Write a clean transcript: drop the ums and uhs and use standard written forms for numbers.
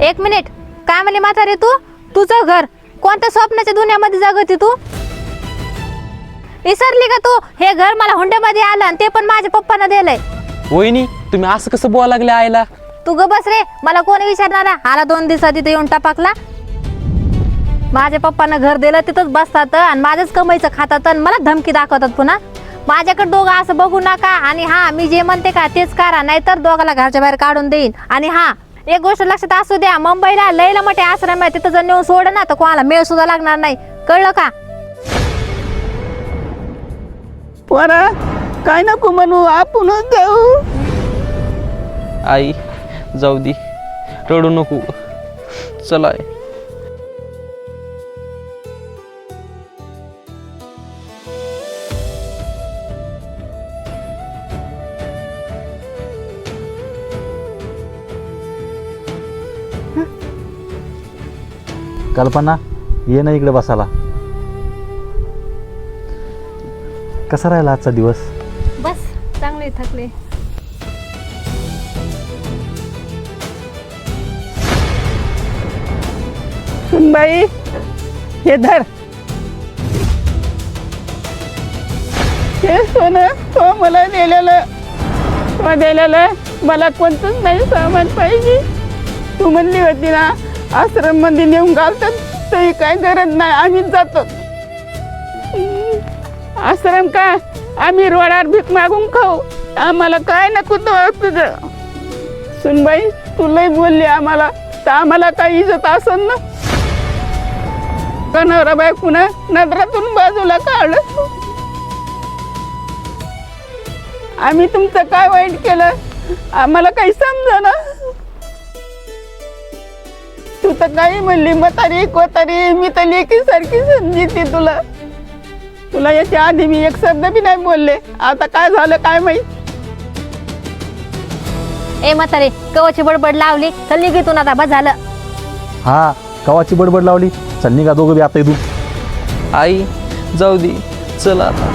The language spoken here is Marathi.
एक मिनिट, काय म्हणली म्हातारी तू? तुझं घर कोणत्या स्वप्नाच्या दुनियामध्ये जगती तू? विसरली का तू? हे घर मला हुंड्यामध्ये आलं आणि ते पण माझ्या पप्पांना दिलंय. वहिनी तुम्ही असं कसं बोलायला लागले आईला? तू ग बस रे, मला कोणी विचारणार? आला 2 दिवसात तिथे येऊन टपाकला. माझ्या पप्पांना घर दिलं तिथंच बसतात आणि माझ्याच कमाईचं खातात आणि मला धमकी दाखवतात पुन्हा. माझ्याकडे दोघं असं बघू नका आणि हा मी जे म्हणते का तेच करा, नाहीतर दोघाला घरच्या बाहेर काढून देईन. आणि हा एक गोष्ट लक्षात असू द्या, मुंबईला लयला मोठे आश्रम आहे, तिथं जर नेऊन सोड ना तर कोणाला मेळ सुद्धा लागणार नाही, कळलं का? पोरा काय नको म्हणू, आपणच जाऊ. आई जाऊ दे, रडू नको, चला आई. कल्पना ये ना इकडे बसायला. कसा राहिला आजचा दिवस? बस चांगले थकले. सुनबाई हे धर, हे सोनं तो मला दिलेलं मला कोणतंच नाही सामान पाहिजे. तू म्हणली होती ना आश्रम मध्ये नेऊन घालतात, तरी काय गरज नाही, आम्हीच जातो. आश्रम का आम्ही रोडावर भीक मागून खाऊ, आम्हाला काय नको तुझं. सुनबाई तू लय बोलली आम्हाला, तर आम्हाला काय इज्जत असेल ना? कनवरा बाई पुन्हा नजरातून बाजूला काढलं. आम्ही तुमचं काय वाईट केलं आम्हाला काही समजेना. तू तर काही म्हणली म्हातारी कोतारी, मी तर लेकीसारखी समजते तुला. तुला याच्या आधी मी एक शब्द बी नाही बोलले, आता काय झालं काय माहित. ए म्हातारे, कवाची बडबड लावली, चल निघितून आता, बस झालं. हा कवाची बडबड लावली, चल निघा दोघं बी आता इथून. आई जाऊ दे, चला आता.